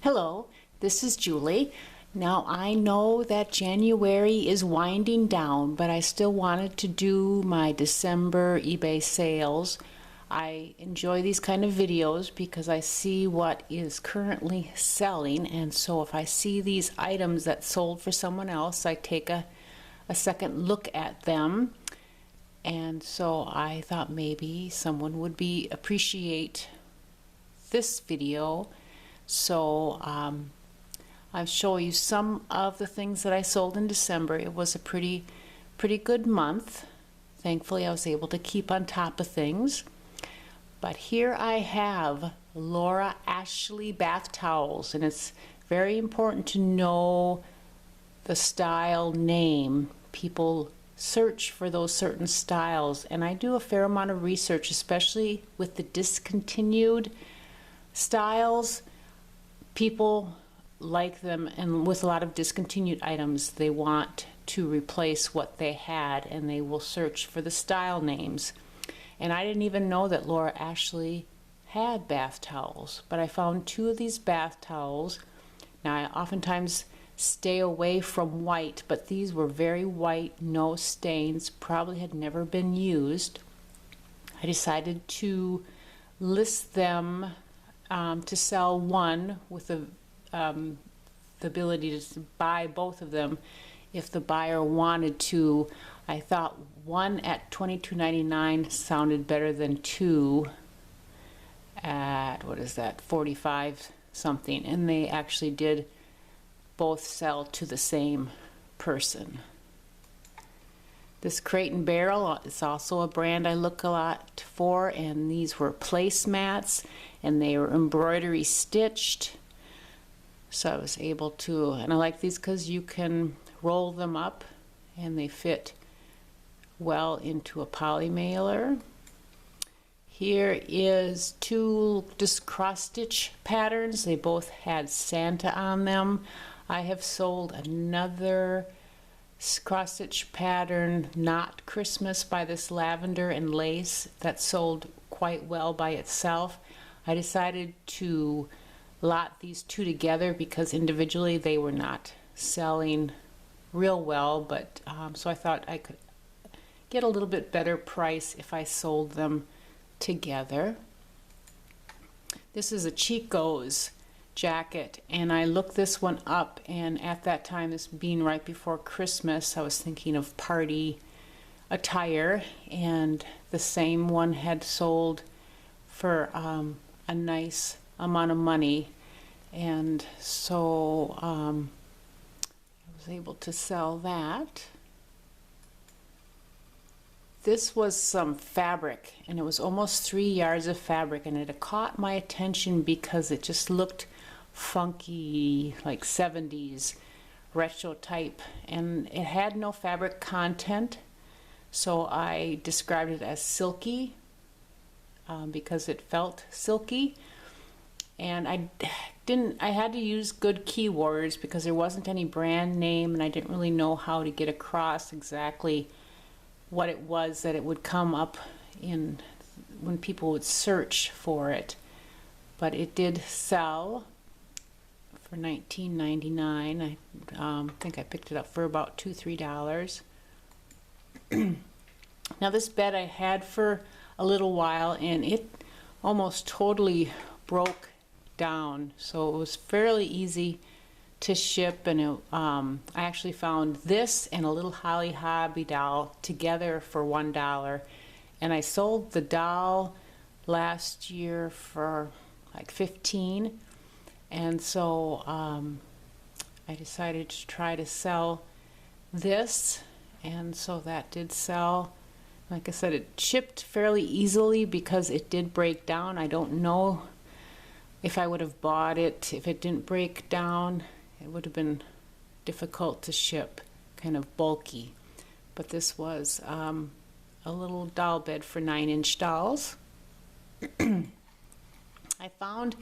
Hello, this is Julie. Now I know that January is winding down, but I still wanted to do my December eBay sales. I enjoy these kind of videos because I see what is currently selling, and so if I see these items that sold for someone else, I take a second look at them. And so I thought maybe someone would appreciate this video. So I'll show you some of the things that I sold in December. It was a pretty good month. Thankfully I was able to keep on top of things. But here I have Laura Ashley bath towels, and it's very important to know the style name. People search for those certain styles, and I do a fair amount of research, especially with the discontinued styles. People like them, and with a lot of discontinued items, they want to replace what they had, and they will search for the style names. And I didn't even know that Laura Ashley had bath towels, but I found two of these bath towels. Now I oftentimes stay away from white, but these were very white, no stains, probably had never been used. I decided to list them to sell one with the ability to buy both of them if the buyer wanted to. I thought one at $22.99 sounded better than two at, what is that, 45 something, and they actually did both sell to the same person. This Crate and Barrel is also a brand I look a lot for, and these were placemats, and they were embroidery stitched. So I was able to, and I like these because you can roll them up and they fit well into a poly mailer. Here is two just cross stitch patterns. They both had Santa on them. I have sold another cross stitch pattern, Not Christmas, by this lavender and lace, that sold quite well by itself. I decided to lot these two together because individually they were not selling real well, but so I thought I could get a little bit better price if I sold them together. This is a Chico's jacket, and I looked this one up, and at that time, this being right before Christmas, I was thinking of party attire, and the same one had sold for a nice amount of money, and so I was able to sell that. This was some fabric, and it was almost 3 yards of fabric, and it had caught my attention because it just looked funky, like 70s retro type, and it had no fabric content, so I described it as silky because it felt silky. And I had to use good keywords because there wasn't any brand name, and I didn't really know how to get across exactly what it was that it would come up in when people would search for it. But it did sell for $19.99. I think I picked it up for about $2-3. Now this bed I had for a little while, and it almost totally broke down, so it was fairly easy to ship, and I actually found this and a little Holly Hobby doll together for $1, and I sold the doll last year for like $15, and so I decided to try to sell this, and so that did sell. Like I said, it shipped fairly easily because it did break down. I don't know if I would have bought it if it didn't break down. It would have been difficult to ship, kind of bulky. But this was a little doll bed for 9-inch dolls. I found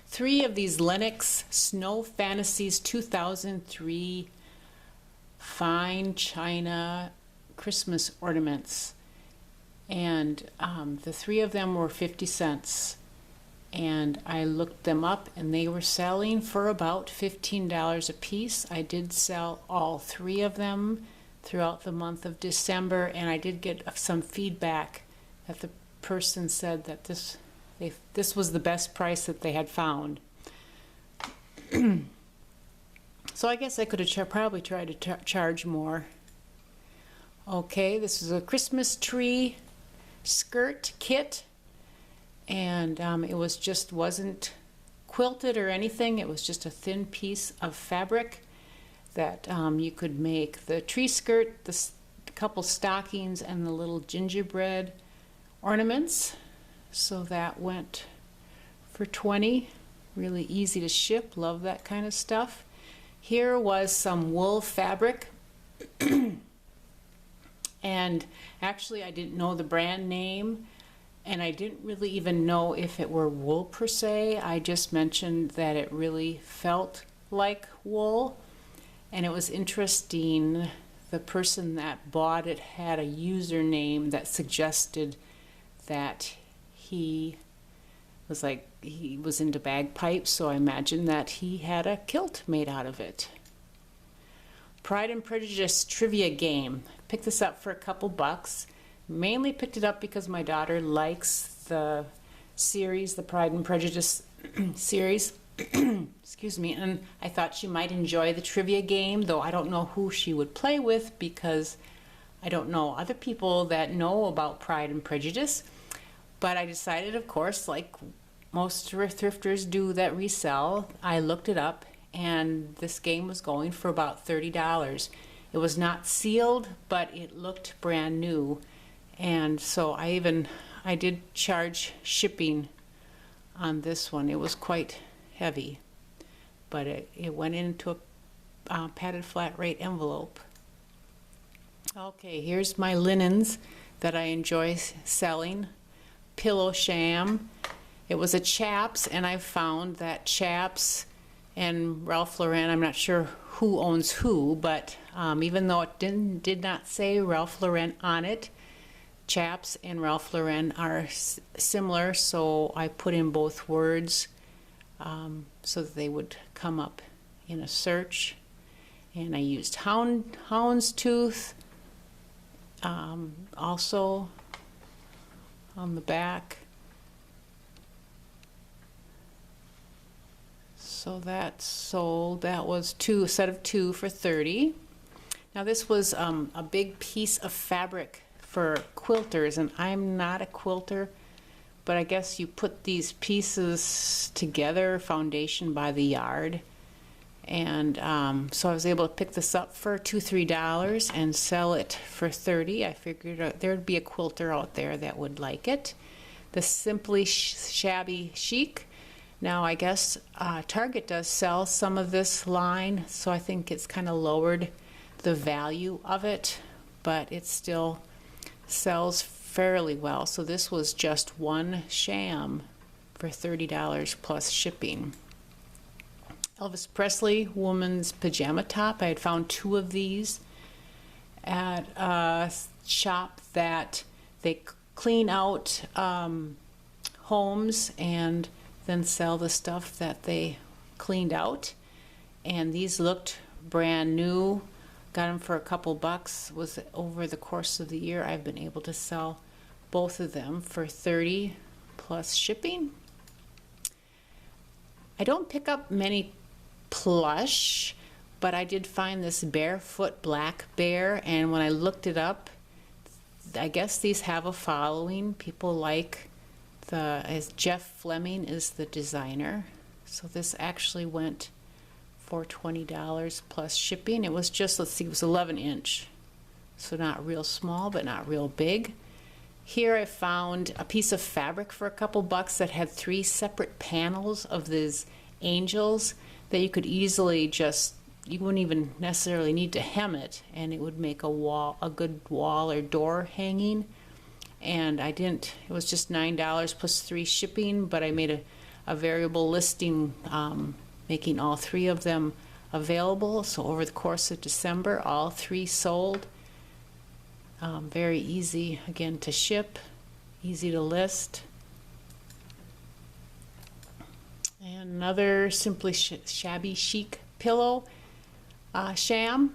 3 of these Lenox Snow Fantasies 2003 fine china Christmas ornaments, and the 3 of them were 50 cents. and I looked them up, and they were selling for about $15 a piece. I did sell all 3 of them throughout the month of December, and I did get some feedback that the person said that this was the best price that they had found. So I guess I could have probably tried to charge more. Okay, this is a Christmas tree skirt kit, and it wasn't quilted or anything. It was just a thin piece of fabric that you could make the tree skirt, the couple stockings, and the little gingerbread ornaments. So that went for $20. Really easy to ship. Love that kind of stuff. Here was some wool fabric. And actually I didn't know the brand name, and I didn't really even know if it were wool per se. I just mentioned that it really felt like wool. And it was interesting, the person that bought it had a username that suggested that he was into bagpipes, so I imagine that he had a kilt made out of it. Pride and Prejudice trivia game. Picked this up for a couple bucks. Mainly picked it up because my daughter likes the series, the Pride and Prejudice series. Excuse me, and I thought she might enjoy the trivia game, though I don't know who she would play with because I don't know other people that know about Pride and Prejudice. But I decided, of course, like most thrifters do that resell, I looked it up, and this game was going for about $30. It was not sealed, but it looked brand new. And so I did charge shipping on this one. It was quite heavy, but it went into a padded flat rate envelope. Okay, here's my linens that I enjoy selling. Pillow sham. It was a Chaps, and I found that Chaps and Ralph Lauren, I'm not sure who owns who, but even though it did not say Ralph Lauren on it, Chaps and Ralph Lauren are similar, so I put in both words so that they would come up in a search. And I used houndstooth also on the back. So that sold. That was a set of 2 for $30. Now this was a big piece of fabric for quilters, and I'm not a quilter, but I guess you put these pieces together, foundation by the yard. And so I was able to pick this up for $2-3 and sell it for $30. I figured there'd be a quilter out there that would like it. The Simply Shabby Chic. Now I guess Target does sell some of this line, so I think it's kind of lowered the value of it, but it still sells fairly well. So this was just one sham for $30 plus shipping. Elvis Presley woman's pajama top. I had found 2 of these at a shop that they clean out homes and then sell the stuff that they cleaned out. And these looked brand new. Got them for a couple bucks. Was over the course of the year I've been able to sell both of them for $30 plus shipping. I don't pick up many plush, but I did find this barefoot black bear, and when I looked it up, I guess these have a following. People like as Jeff Fleming is the designer. So this actually went for $20 plus shipping. It was just, let's see, it was 11 inch. So not real small, but not real big. Here I found a piece of fabric for a couple bucks that had 3 separate panels of these angels that you could easily you wouldn't even necessarily need to hem it, and it would make a good wall or door hanging. And it was just $9 plus 3 shipping, but I made a variable listing making all 3 of them available. So over the course of December, all 3 sold. Very easy, again, to ship, easy to list. another Simply Shabby Chic pillow, sham.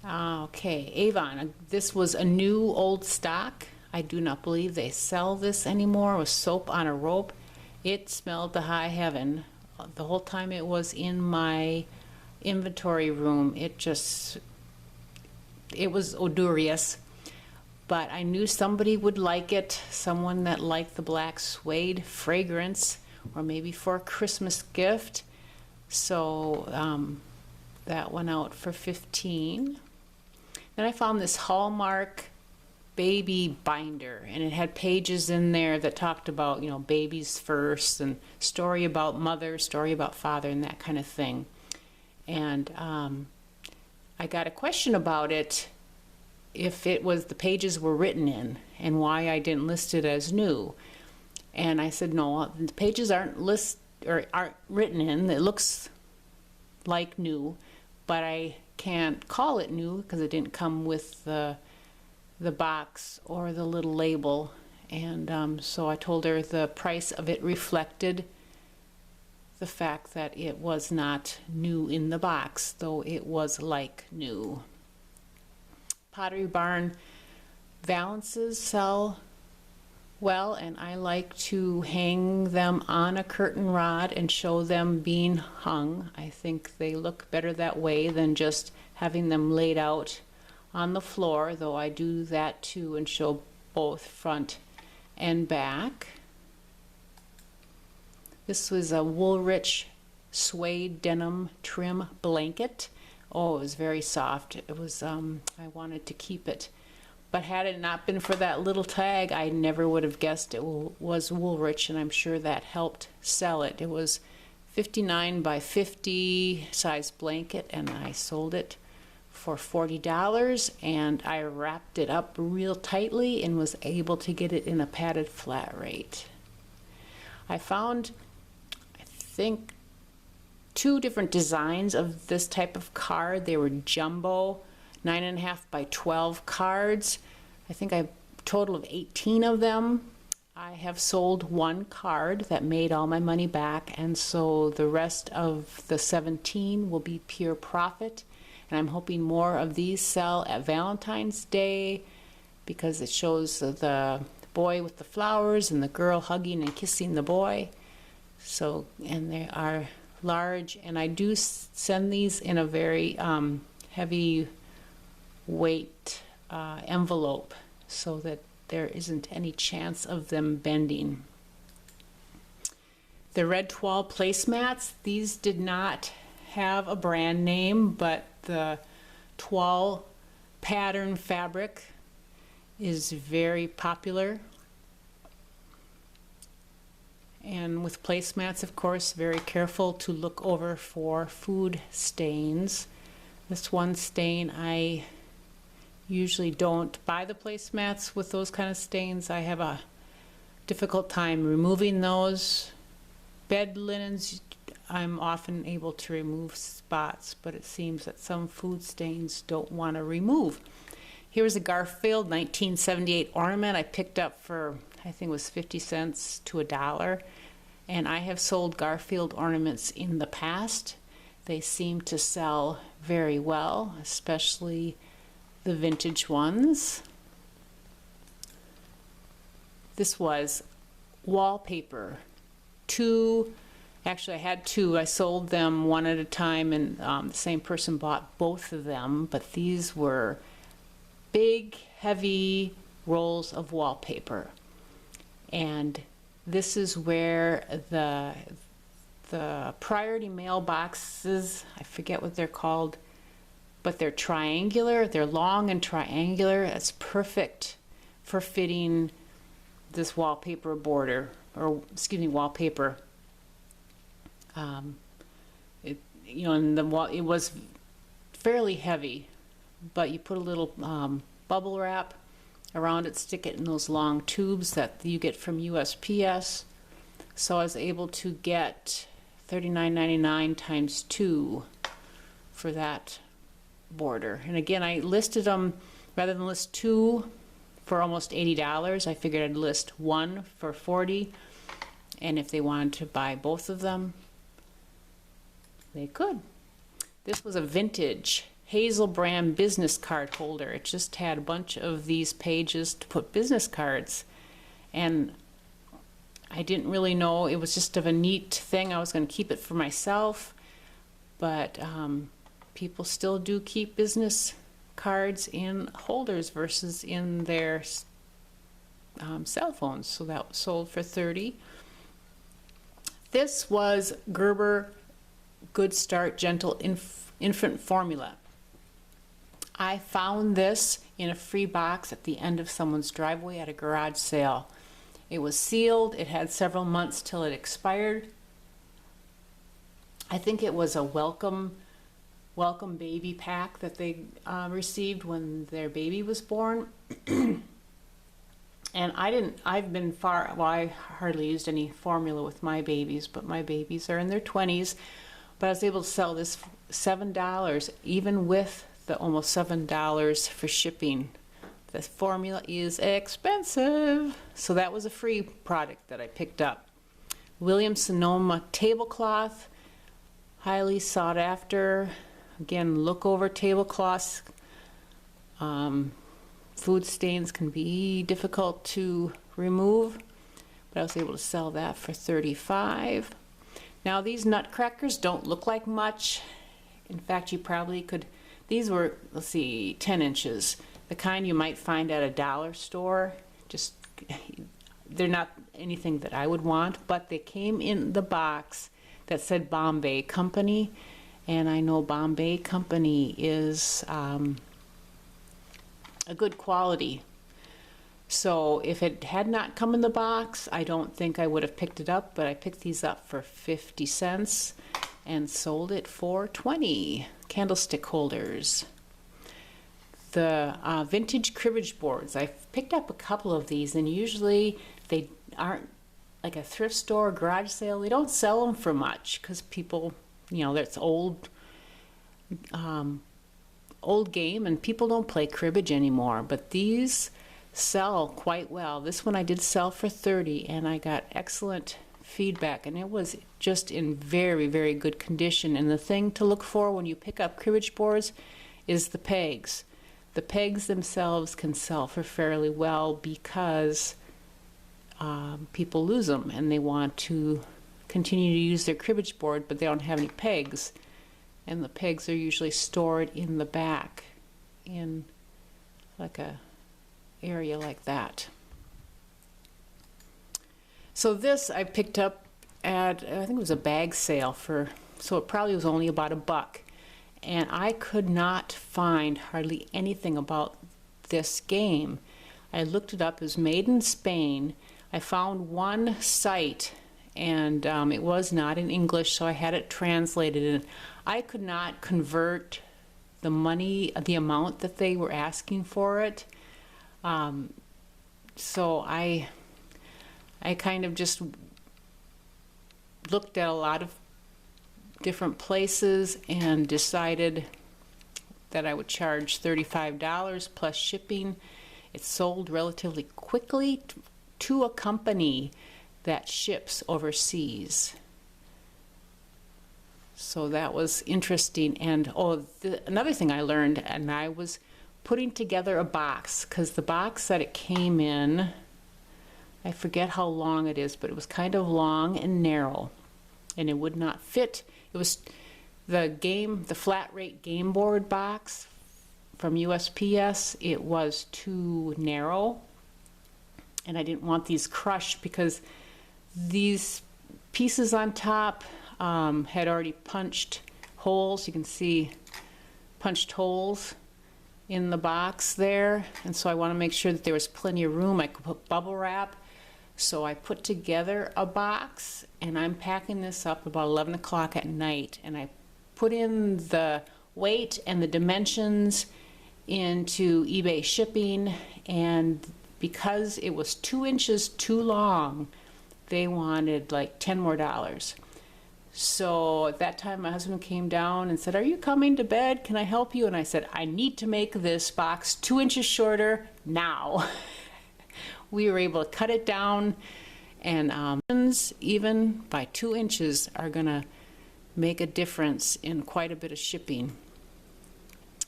Okay, Avon. This was a new old stock. I do not believe they sell this anymore. It was soap on a rope. It smelled to high heaven. The whole time it was in my inventory room, it was odorous. But I knew somebody would like it, someone that liked the black suede fragrance, or maybe for a Christmas gift. So that went out for $15. Then I found this Hallmark baby binder, and it had pages in there that talked about, you know, babies first, and story about mother, story about father, and that kind of thing. And I got a question about it, if it was the pages were written in, and why I didn't list it as new. And I said, no, the pages aren't written in. It looks like new, but I can't call it new because it didn't come with the box or the little label. And so I told her the price of it reflected the fact that it was not new in the box, though it was like new. Pottery Barn valances sell well, and I like to hang them on a curtain rod and show them being hung. I think they look better that way than just having them laid out on the floor, though I do that too and show both front and back. This was a Woolrich suede denim trim blanket. Oh, it was very soft. It was, I wanted to keep it. But had it not been for that little tag, I never would have guessed it was Woolrich, and I'm sure that helped sell it. It was 59 by 50 size blanket, and I sold it for $40, and I wrapped it up real tightly and was able to get it in a padded flat rate. I found, I think, 2 different designs of this type of card. They were jumbo 9.5 by 12 cards. I think I have a total of 18 of them. I have sold 1 card that made all my money back, and so the rest of the 17 will be pure profit. And I'm hoping more of these sell at Valentine's Day, because it shows the boy with the flowers and the girl hugging and kissing the boy. So, and they are large, and I do send these in a very heavy weight envelope so that there isn't any chance of them bending. The red toile placemats, these did not have a brand name, but the toile pattern fabric is very popular. And with placemats, of course, very careful to look over for food stains. This one stain, I usually don't buy the placemats with those kind of stains. I have a difficult time removing those. Bed linens, I'm often able to remove spots, but it seems that some food stains don't want to remove. Here's a Garfield 1978 ornament I picked up for, I think it was 50 cents to $1. And I have sold Garfield ornaments in the past. They seem to sell very well, especially the vintage ones. This was wallpaper. Actually I had 2. I sold them one at a time, and the same person bought both of them, but these were big, heavy rolls of wallpaper. And this is where the priority mailboxes, I forget what they're called, but they're triangular, they're long and triangular. It's perfect for fitting this wallpaper border, or excuse me, wallpaper. You know, and it was fairly heavy, but you put a little bubble wrap around it, stick it in those long tubes that you get from USPS. So I was able to get $39.99 times 2 for that border. And again, I listed them, rather than list 2 for almost $80. I figured I'd list one for $40, and if they wanted to buy both of them, they could. This was a vintage Hazel brand business card holder. It just had a bunch of these pages to put business cards, and I didn't really know, it was just of a neat thing. I was going to keep it for myself, but people still do keep business cards in holders versus in their cell phones. So that was sold for $30. This was Gerber Good Start Gentle Infant Formula. I found this in a free box at the end of someone's driveway at a garage sale. It was sealed. It had several months till it expired. I think it was a welcome baby pack that they received when their baby was born. And I hardly used any formula with my babies, but my babies are in their 20s. But I was able to sell this for $7, even with the almost $7 for shipping. The formula is expensive. So that was a free product that I picked up. Williams-Sonoma tablecloth, highly sought after. Again, look over tablecloths. Food stains can be difficult to remove, but I was able to sell that for $35. Now these nutcrackers don't look like much. In fact, you probably could, these were, let's see, 10 inches. The kind you might find at a dollar store. Just, they're not anything that I would want, but they came in the box that said Bombay Company, and I know Bombay Company is a good quality. So if it had not come in the box, I don't think I would have picked it up, but I picked these up for 50 cents and sold it for $20. Candlestick holders. The vintage cribbage boards. I've picked up a couple of these, and usually they aren't, like a thrift store, garage sale, they don't sell them for much because people, you know, that's old game, and people don't play cribbage anymore. But these sell quite well. This one I did sell for $30, and I got excellent feedback, and it was just in very, very good condition. And the thing to look for when you pick up cribbage boards is the pegs. The pegs themselves can sell for fairly well because people lose them and they want to continue to use their cribbage board, but they don't have any pegs. And the pegs are usually stored in the back in like a area like that. So this I picked up at, I think it was a bag sale for, so it probably was only about $1. And I could not find hardly anything about this game. I looked it up. It was made in Spain. I found one site, and it was not in English, so I had it translated. And I could not convert the money, the amount that they were asking for it. So I kind of just looked at a lot of different places and decided that I would charge $35 plus shipping. It sold relatively quickly to a company that ships overseas. So that was interesting. And another thing I learned, and I was putting together a box, because the box that it came in, I forget how long it is, but it was kind of long and narrow, and it would not fit. It was the flat rate game board box from USPS. It was too narrow, and I didn't want these crushed because these pieces on top had already punched holes. You can see punched holes in the box there, and so I want to make sure that there was plenty of room. I could put bubble wrap. So I put together a box, and I'm packing this up about 11 o'clock at night, and I put in the weight and the dimensions into eBay shipping, and because it was 2 inches too long, they wanted like $10 more. So at that time, my husband came down and said, "Are you coming to bed? Can I help you?" And I said, "I need to make this box 2 inches shorter now." We were able to cut it down, and even by 2 inches are gonna make a difference in quite a bit of shipping.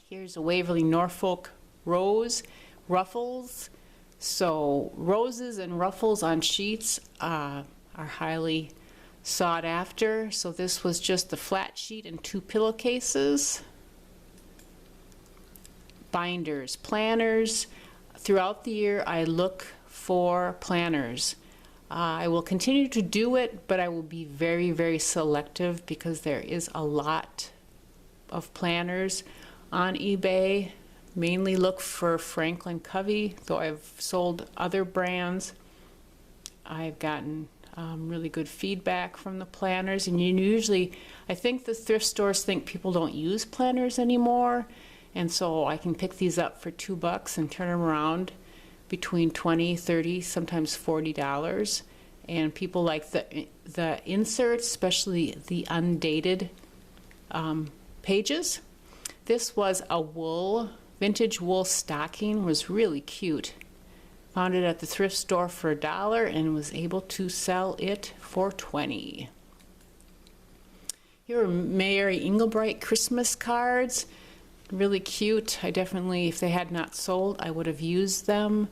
Here's a Waverly Norfolk rose ruffles. So roses and ruffles on sheets are highly sought after. So this was just the flat sheet and 2 pillowcases. Binders, planners. Throughout the year, I look for planners. I will continue to do it, but I will be very, very selective because there is a lot of planners on eBay. Mainly look for Franklin Covey, though I've sold other brands. I've gotten really good feedback from the planners, and usually, I think the thrift stores think people don't use planners anymore, and so I can pick these up for $2 and turn them around between $20, $30, sometimes $40. And people like the inserts, especially the undated pages. This was a vintage wool stocking, was really cute. Found it at the thrift store for $1 and was able to sell it for $20. Here are Mary Englebright Christmas cards. Really cute. I definitely, if they had not sold, I would have used them.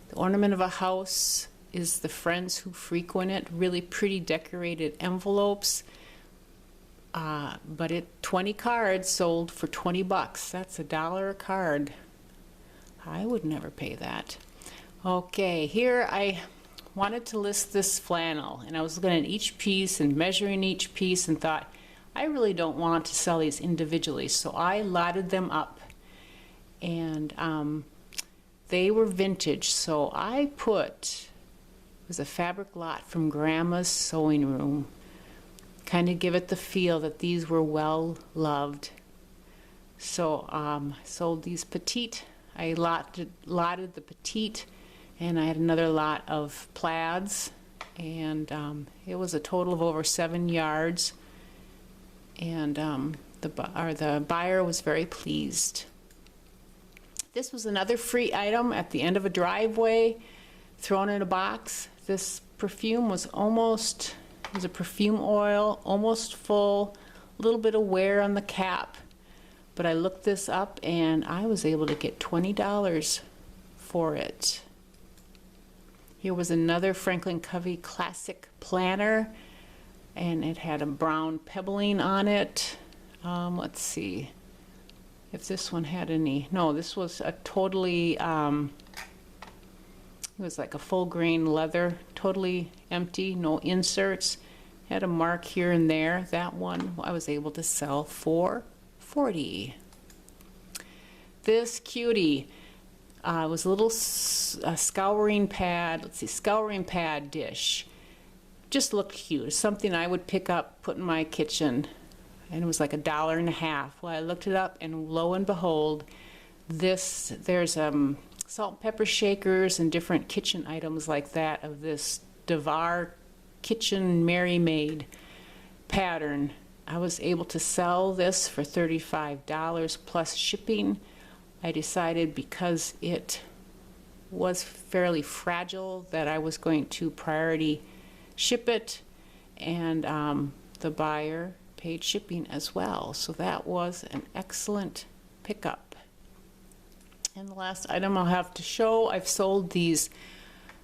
The ornament of a house is the friends who frequent it. Really pretty decorated envelopes. But 20 cards sold for $20. That's $1 a card. I would never pay that. Okay, here I wanted to list this flannel, and I was looking at each piece and measuring each piece and thought, I really don't want to sell these individually, so I lotted them up. And they were vintage, so I it was a fabric lot from Grandma's Sewing Room. Kind of give it the feel that these were well loved. So I sold these petite. I lotted the petite, and I had another lot of plaids, and it was a total of over 7 yards. And the buyer was very pleased. This was another free item at the end of a driveway, thrown in a box. This perfume was it was a perfume oil, almost full, a little bit of wear on the cap. But I looked this up and I was able to get $20 for it. Here was another Franklin Covey classic planner, and it had a brown pebbling on it. Let's see if this one had any. No, this was a totally, it was like a full grain leather, totally empty, no inserts. Had a mark here and there. That one I was able to sell for $40. This cutie was a little scouring pad. Let's see, scouring pad dish. Just looked cute. Something I would pick up, put in my kitchen, and it was like $1.50. Well, I looked it up, and lo and behold, there's salt and pepper shakers and different kitchen items like that of this Devar Kitchen Mary Maid pattern. I was able to sell this for $35 plus shipping. I decided because it was fairly fragile that I was going to priority ship it, and the buyer paid shipping as well. So that was an excellent pickup. And the last item I'll have to show, I've sold these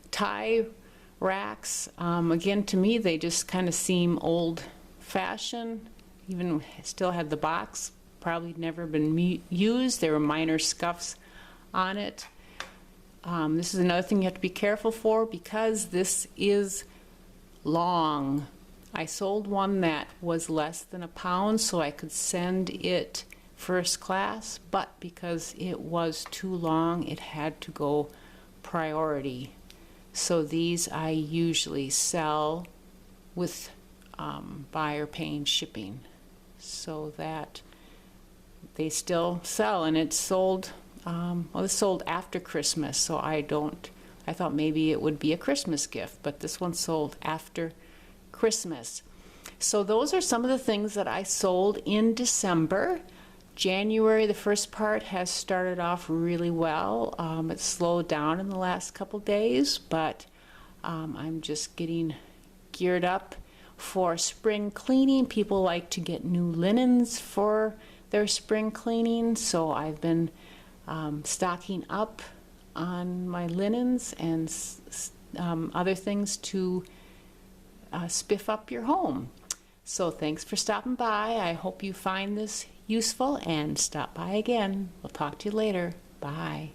tie racks. Again, to me, they just kind of seem old-fashioned. Even still had the box, probably never been used. There were minor scuffs on it. This is another thing you have to be careful for because this is long. I sold one that was less than £1 so I could send it first class, but because it was too long, it had to go priority. So these I usually sell with buyer paying shipping, so that they still sell. And it's sold, well, it's sold after Christmas, so I thought maybe it would be a Christmas gift, but this one sold after Christmas. So those are some of the things that I sold in December. January, the first part, has started off really well. It slowed down in the last couple days, but I'm just getting geared up for spring cleaning. People like to get new linens for their spring cleaning, so I've been stocking up on my linens and other things to spiff up your home. So thanks for stopping by. I hope you find this useful and stop by again. We'll talk to you later. Bye.